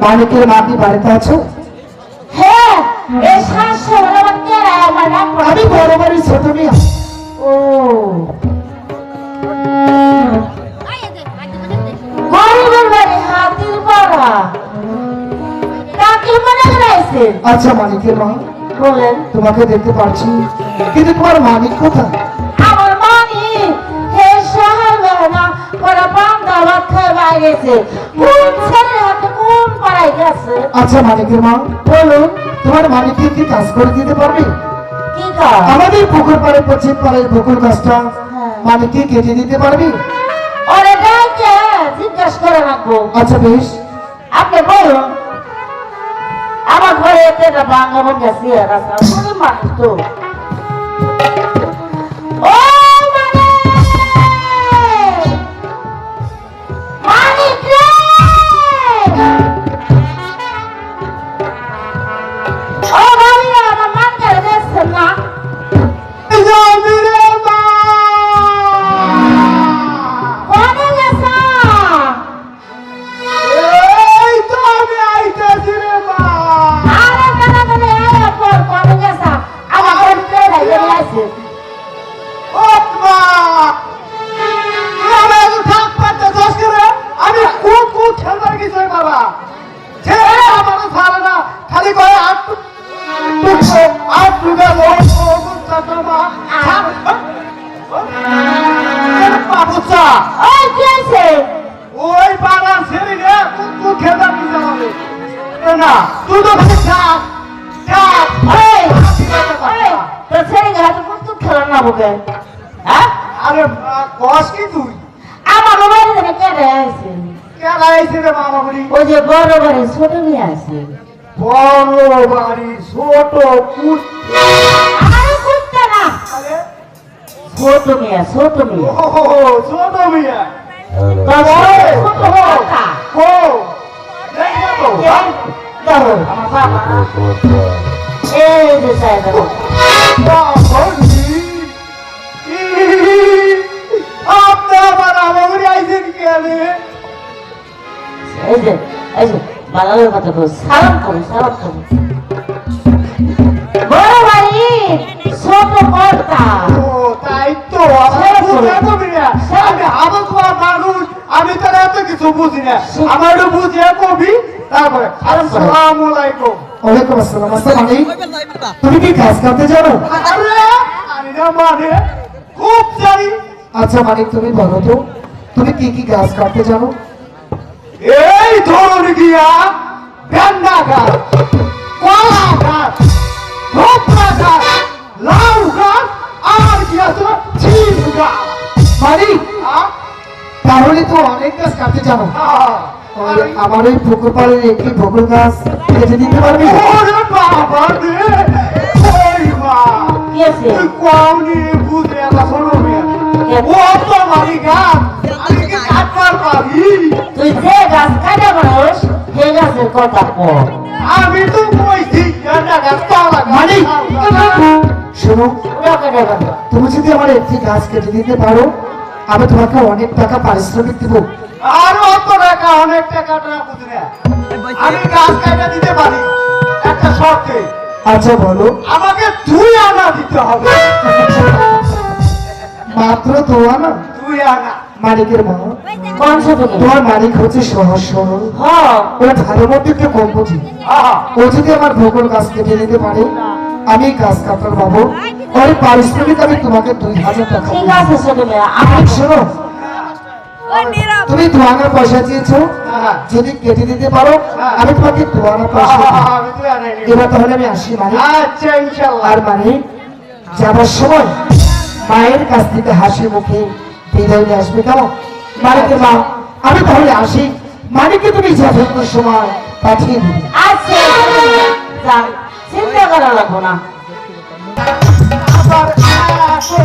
মানিকের মা কি বাড়িতে আছো? হ্যাঁ, এই শাশু আমাকে আমার নাম আমি বড় বাড়ির ছোট মিয়া। ও গরিবের বাড়ি হাতির পাড়া কাকে মনে করাইছে? আচ্ছা মানিকের মা, বলেন। তোমাকে দেখতে পাচ্ছি, কিন্তু তোমার মানিক কোথায়? আমার মানি হে শহর না পরে বান্দা খেয়ে বাইরে গেছে। কোন ছেলের হাতে কোন পাড়ায় গেছে? আচ্ছা মানিকের মা, বলুন তোমার মানিককে কি কাজ করে দিতে পারবে? কি কাজ? আমাদের পুকুর পাড়ে পশ্চিম পাড়ের পুকুর গাছটা মানিককে কেটে দিতে পারবে? ওরে ডাইকে জিজ্ঞেস করে রাখবো। আচ্ছা বেশ। আপনি বলুন। আমার ঘরে একটা বাংলা বন্ধা চেয়ার আছে, আপনি মানুষ তো। ও মানে মানিক রে! ও ভাবিরা আমার মানকার দেখছেন না? কোনে গেছা? আরে কানা কানা আয়া পর কোনে গেছা? আমার ঘরে পেড়াই গেলে আছে। আমি খুব খুব খেলবার কিছু বাবা ছেলে আমার সারা না খালি করে আট ডুবে বাবুচা ওই কি আছে? ওই পাড়ার ছেলে রে খুব খেলবার কিছু হবে না তুই তো খালি চাপ চাপ ওই ওই তোর ছেলে গেলে তো কুতুব খেলা না বকে। হ্যাঁ? আরে কস কি তুই আমার মোবাইলে দেখে কেটে আছে। কে লাগাইছে রে বাবা বলি ওই যে বড় বড় ছোট মেয়ে আছে। বড় বাড়ি ছোট কুট আরে কুত্তা না, আরে ছোট মেয়ে ছোট মেয়ে। ও ছোট মিয়া তোর ছোট ছোট কথা। ও দেখো তো দেখো আমার বাবা এই যে সাইড এই যে বালালের কথা বল, সালাম করো সালাম করো। বড় ভাই ছোট কর্তা। আমি তো এত কিছু বুঝি না আমার একটু বুঝিয়ে কবি তারপরে আসসালামু আলাইকুম ওয়ালাইকুম আসসালাম। আচ্ছা মানিক, তুমি কি কাজ করতে জানো? আরে আমি না মানে খুব জানি আচ্ছা মানিক, তুমি বলো তো, তুমি কি কি কাজ করতে জানো? এই ধরুন গিয়া ভেন্ডা গাছ কলা গাছ ধোপড়া গাছ লাউ গাছ আর কি আছে চিজ গাছ মানিক, তাহলে তো অনেক কাজ করতে জানো। আমার ওই পুকুর পাড়ের একটি পুকুর গাছ কেটে দিতে পারবে? ওরে বাবা রে ওই মা কি আছে? তুই কোনি বুঝে এটা শোনো মিয়া ও তো মারি গাছ আমি কি কাটবার পারি তুই যে গাছ কাটা মানুষ সে গাছের কথা কর। আমি তো কইছি ভেন্ডা গাছ কলা মানিক, গাছ শোনো, ওরা কেটে কথা। তুমি যদি আমার একটি গাছ কেটে দিতে পারো, আমি তোমাকে অনেক টাকা পারিশ্রমিক দিব। আর অত টাকা অনেক টাকা বুঝি না আমি গাছ কাটা দিতে পারি একটা শর্তে আচ্ছা বলো। আমাকে 2 আনা দিতে হবে মাত্র তোমার না? 2 আনা মানিকের মা, কোন ছোট মেয়ে? তোমার মালিক হচ্ছে সহজ সরল, হ্যাঁ ওরা ভালো মধ্যে একটু কম বুঝি। আহা ও যদি আমার ভোগর গাছ কেটে দিতে পারে, আমি গাছ কাটার পাবো, ওর পারিশ্রমিক আমি তোমাকে 2000 টাকা ঠিক দেব। আছে ছোট মেয়ে। আমার শোনো, তুমি দোয়ানা পয়সা চেয়েছো, যদি কেটে দিতে পারো আমি তোমাকে দোয়ানা পয়সা দেব। আমি 2 আনা নিব এবার তাহলে আমি আসি মানিক। আচ্ছা ইনশাআল্লাহ আর মানে যাবার সময় মায়ের কাছ থেকে হাসি মুখে বিদায় নিয়ে আসবে, কেমন? মানিকের মা, আমি তাহলে আসি। মানিককে তুমি যথাযথ সময় পাঠিয়ে দিবে। আচ্ছা যান, চিন্তা করা লাগবো না। আবার আসো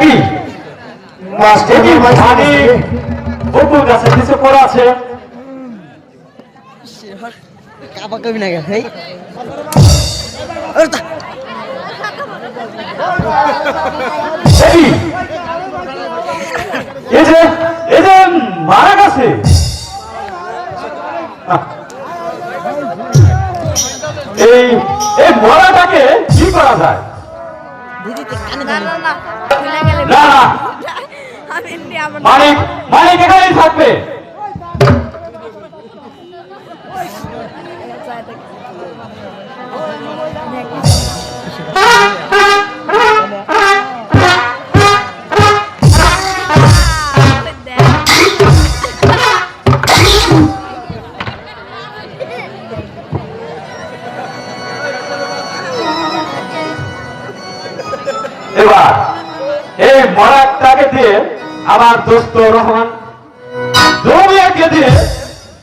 কি মাস্টার এটি ভাই পানি বকুল গাছে কিছু করা আছে কাবা কবি না গে এই এই এই যে মারা গেছে এই এই মরাটাকে কি করা যায় না না মালিক মালিক এখানেই থাকবে এবার এই মরাকটাকে দিয়ে আমার দোস্ত রহমান দুনিয়াকে দিয়ে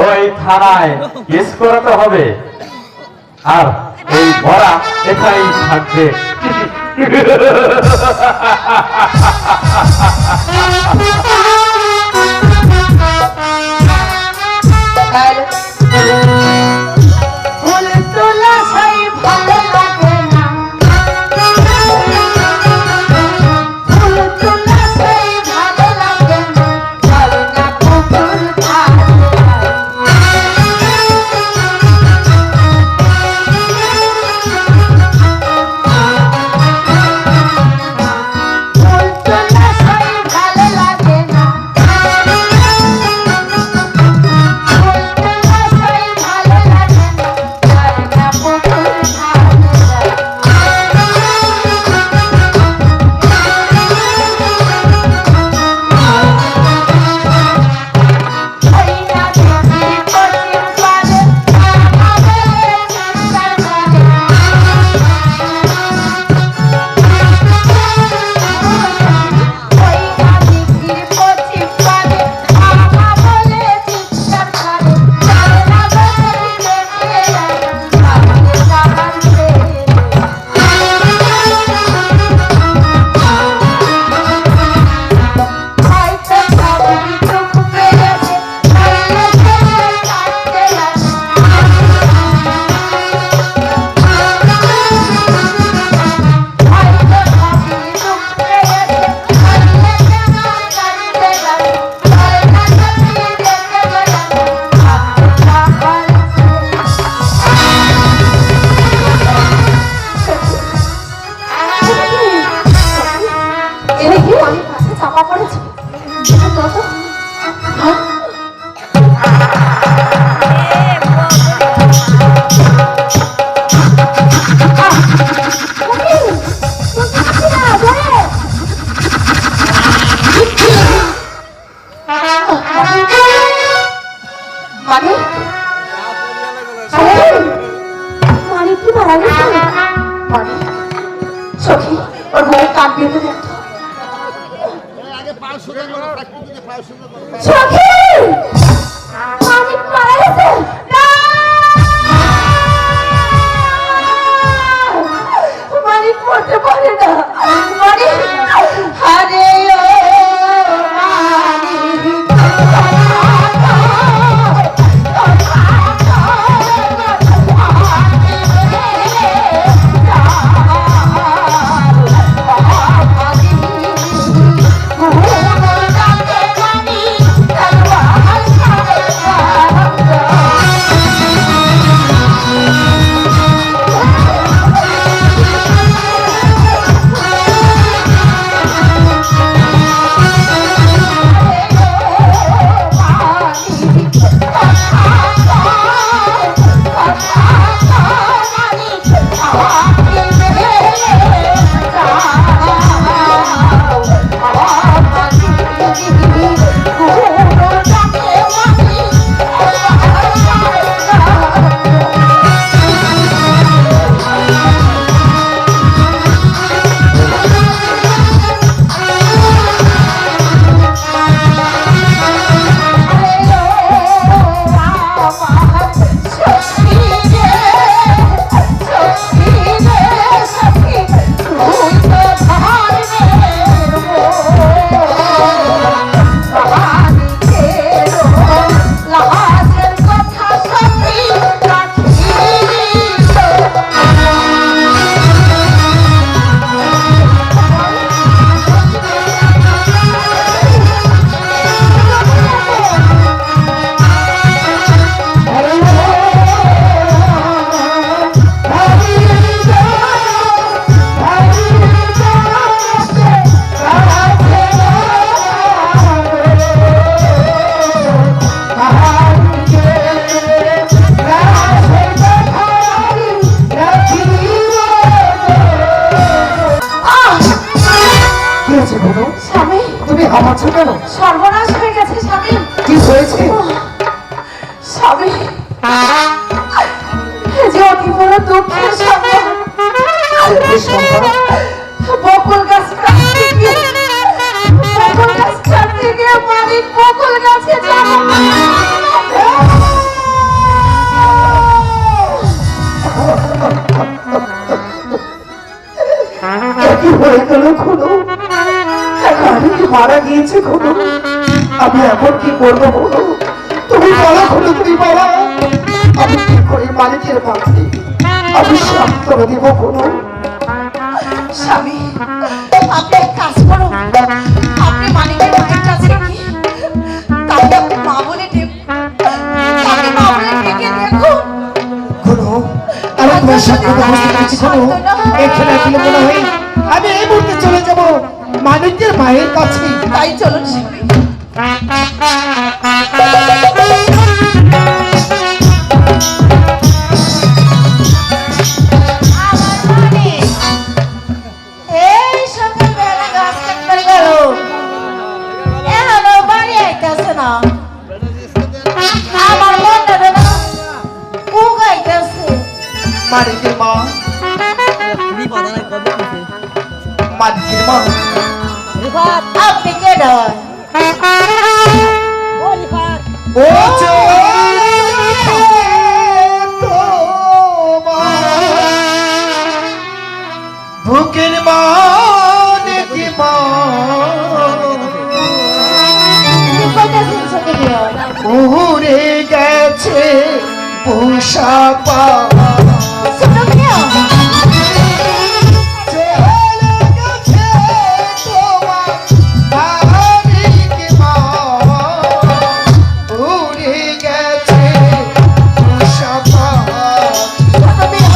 ওই থানায় কেস করাতে হবে আর এই মরা এখানেই থাকবে ফুল তোলা সেই ভালো লাগে না ফুল তোলা সেই ভালো লাগে না চলে না পুকুর ফুল তোলা সেই ভালো লাগে না চাপা পড়েছে মানে কি মারা গেছে মানে সখী ওর ঘরে কান দিয়ে দেখো সখী মানিক মারা গেছে না মানিক মরতে পারে না মানিক আরে ও কাঁদছো কেন? সর্বনাশ হয়ে গেছে স্বামী। কি হয়েছে? স্বামী, এ যে অতি বড় দুঃখের সংবাদ। কি সংবাদ? বকুল গাছ কাটতে গিয়ে মালিক বকুল গাছে যাবো। কি হয়ে গেল খুনো? আমি কি মারা গিয়েছে খুনো? আমি এখন কি করবো খুনো? তুমি বলো খুনো, তুমি বলো। আমি কি করি মালিকের কাছে? আমি সান্ত্বনা দিব খুনো? স্বামী, আপনি এক কাজ করুন, আপনি মালিকের মায়ের কাছে গিয়ে তাকে আপনি মা বলে আপনি মা বলে ডেকে দেখুন। খুনো, আমি তোমার সাথে কথা বলতে চাইছি খুনো। এখানে আসলে মনে হয় আমি এই মুহূর্তে চলে যাব মালিকের মায়ের কাছে। তাই চলুন স্বামী। এই সকালবেলা গাছ কাটতে গেল, এখনো বাড়ি আইতাছে না। আমার মনটা যেন কুগাইতাছে। মালিকের মা, বিপদ নাই কবে কিছু মালিকের মা, রিফাত আপনি কে ডর? ও রিফাত ও চলে তোমার বুকের মানে কি মা কি কইতাছেন ছোট বিয়া? উড়ে গেছে পোষা পা ছোট বিয়া, চলে গেছে তোমার মালিক মা উড়ে গেছে পোষা পা ছোট বিয়া।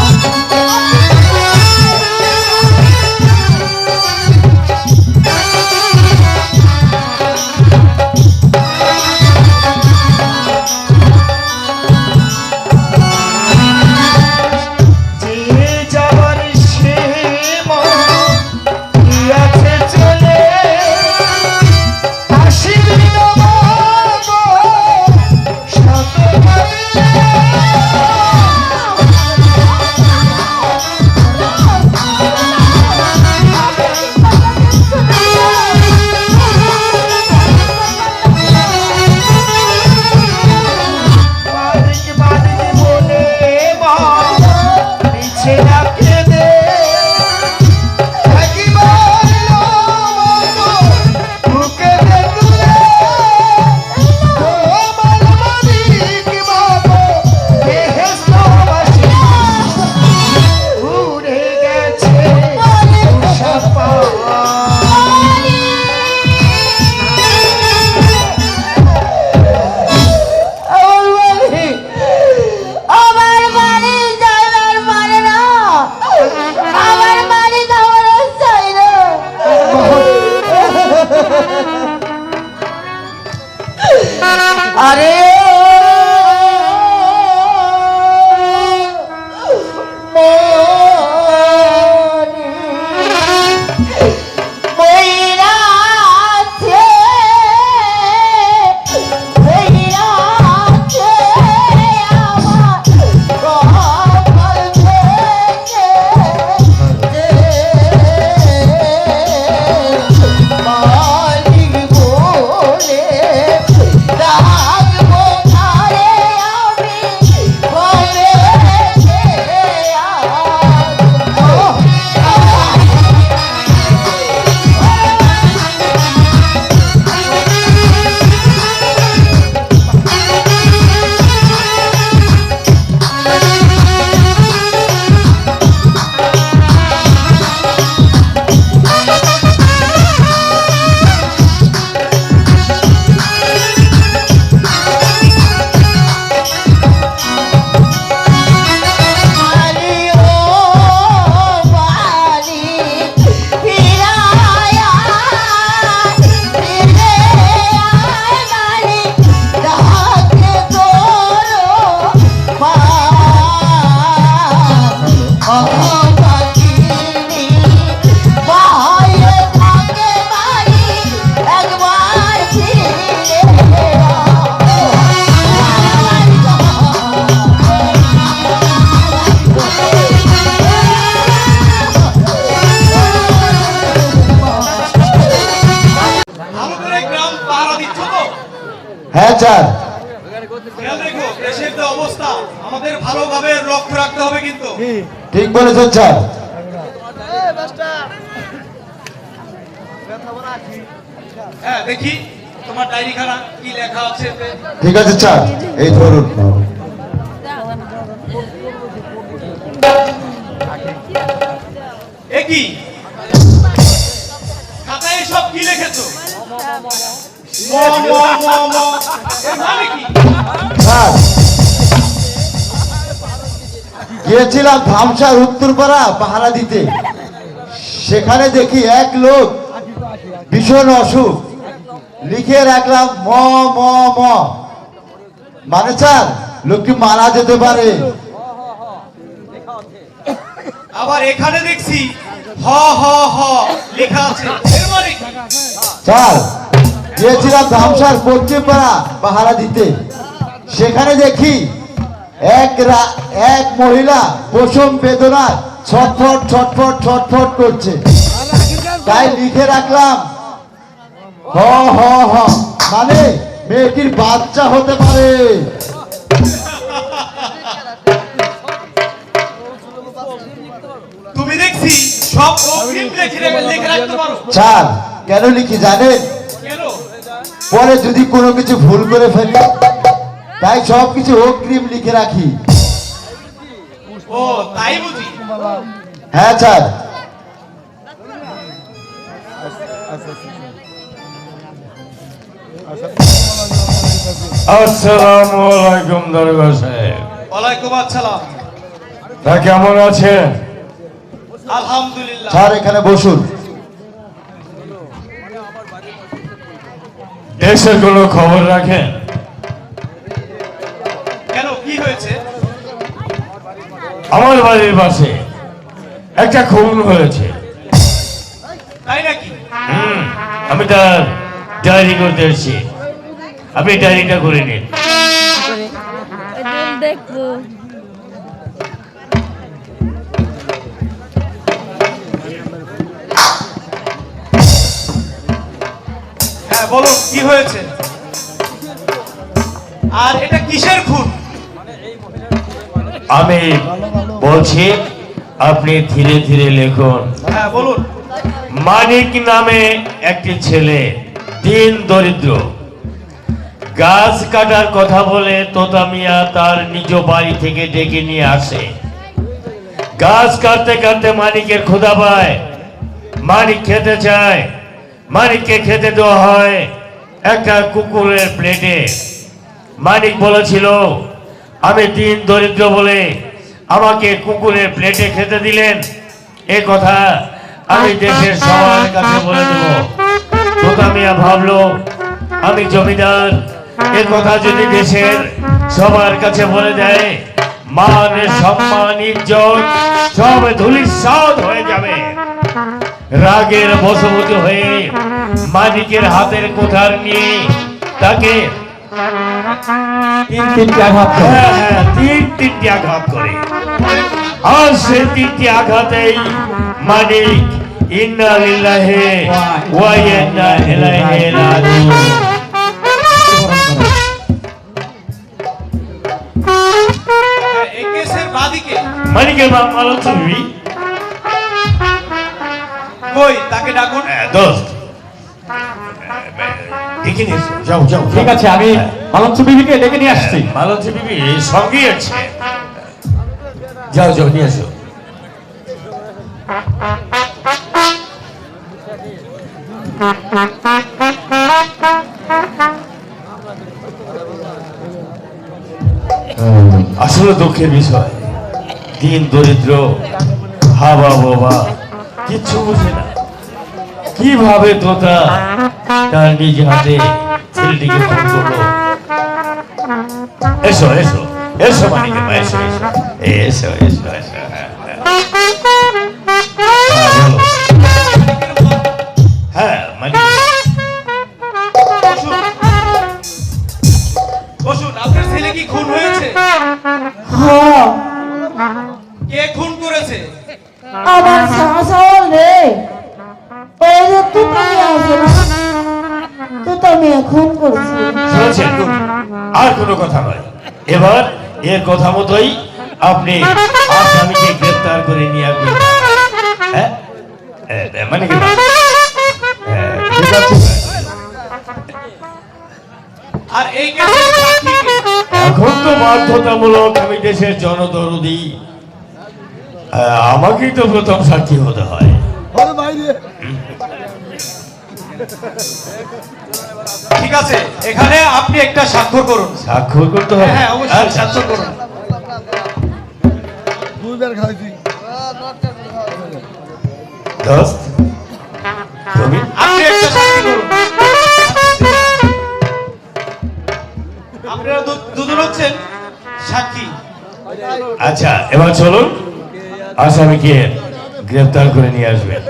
স্যার। খেয়াল রেখো, দেশের যে অবস্থা আমাদের ভালোভাবে লক্ষ্য রাখতে হবে কিন্তু। ঠিক বলেছেন স্যার। হ্যাঁ, দেখি তোমার ডায়েরিখানা কি লেখা আছে এতে? ঠিক আছে স্যার, এই ধরুন। এ কি খাতায় সব কি লিখেছো? ম ম ম ম এর মানে কি? স্যার, গিয়েছিলাম ধামসার উত্তরপাড়া পাহারা দিতে। সেখানে দেখি এক লোক ভীষণ অসুখ, লিখে রাখলাম ম ম ম, মানে স্যার লোকটি মারা যেতে পারে। আবার এখানে দেখছি হ হ হ লেখা আছে, এর মানে কি? স্যার, গিয়েছিলাম ধামসার পশ্চিমপাড়া পাহারা দিতে। সেখানে দেখি এক মহিলা প্রসব বেদনায় ছটফট ছটফট ছটফট করছে। তাই লিখে রাখলাম হ হ হ, মানে মেয়েটির বাচ্চা হতে পারে। তুমি দেখছি সব অগ্রিম লিখে রাখতে পারো। স্যার, কেন লিখি জানেন? কেন? পরে যদি কোনো কিছু ভুল করে ফেলি, তাই সব কিছু অগ্রিম লিখে রাখি। ও তাই বুঝি। হ্যাঁ স্যার। আসসালামু আলাইকুম দরগা সাহেব। ওয়ালাইকুম আসসালাম। তা কেমন আছেন? আলহামদুলিল্লাহ। স্যার এখানে বসুন। দেশের কোনো খবর রাখেন? কেন, কি হয়েছে? আমার বাড়ির পাশে একটা খুন হয়েছে। তাই নাকি? আমি তার ডায়েরি করতে এসেছি, আপনি ডায়েরিটা করে নিন। দেখবো হ্যাঁ বলো, কি হয়েছে? আর এটা কিসের খুন? আমি বলছি আপনি ধীরে ধীরে লিখুন। হ্যাঁ বলুন। মানিক নামে একটি ছেলে, দিন দরিদ্র, গাছ কাটার কথা বলে তোতা মিয়া তার নিজ বাড়ি থেকে ডেকে নিয়ে আসে। গাছ কাটতে কাটতে মানিকের ক্ষুধা পায়, মানিক খেতে চায়। মানিককে খেতে দেওয়া হয় একটা কুকুরের প্লেটে। মানিক বলেছিল, আমি দিন দরিদ্র বলে আমাকে কুকুরের প্লেটে খেতে দিলেন, এ কথা আমি দেশের সবার কাছে বলে দেব। তোতা মিয়া ভাবলো, আমি জমিদার, এ কথা যদি দেশের সবার কাছে বলে দেয়, মান সম্মান ইজ্জত সব ধূলিসাৎ হয়ে যাবে। রাগের বশবর্তী হয়ে মানিকের হাতের কোঠার নিয়ে তাকে তিনটি আঘাত করে। আর সে তিনটি আঘাতেই মানিক ইন্না লিল্লাহি ওয়া ইন্না ইলাইহি রাজিউন। এই কেসের বাদীকে? মানিকের মা মালতী বিবি। কই, তাকে ডাকুন। দোস্ত ডেকে নিয়ে এসো, যাও যাও। ঠিক আছে, আমি মালঞ্চ বিবিকে ডেকে নিয়ে আসছি। মালতী বিবি সঙ্গেই আছে, যাও যাও নিয়ে এসো। আসলে দুঃখের বিষয়, দিন দরিদ্র, হাবা বাবা কিচ্ছু বুঝে না। কিভাবে তোতা তার নিজ হাতে ছেলেটিকে ফোন করলো। এসো এসো এসো মানিকের মা, এসো এসো এসো এসো এসো। বলো। হ্যাঁ মানিক, বসুন। আপনার ছেলে কি খুন হয়েছে? হ্যাঁ, কে খুন করেছে? আমার শাসন রে, ওই যে তুতামি আছে না, তুতামি মেয়ে খুন করেছে। শুনেছেন? আর কোনো কথা নয়, এবার এর কথা মতোই আপনি আসামিকে গ্রেফতার করে নিয়ে আসবেন। হ্যাঁ? মানে কি? ঠিক আছে। আর এই কেসের সাক্ষী কে? এখন তো বাধ্যতামূলক, আমি দেশের জনদরদি, আমাকেই তো প্রথম সাক্ষী হতে হয়। ঠিক আছে, এখানে আপনি একটা স্বাক্ষর করুন। স্বাক্ষর করতে হবে? হ্যাঁ অবশ্যই আচ্ছা। স্বাক্ষর করুন। দোস্ত, তুমি আপনি একটা সাক্ষী করুন। আপনারা দুজন হচ্ছেন সাক্ষী। আচ্ছা, এবার চলুন আসামিকে গ্রেফতার করে নিয়ে আসবেন।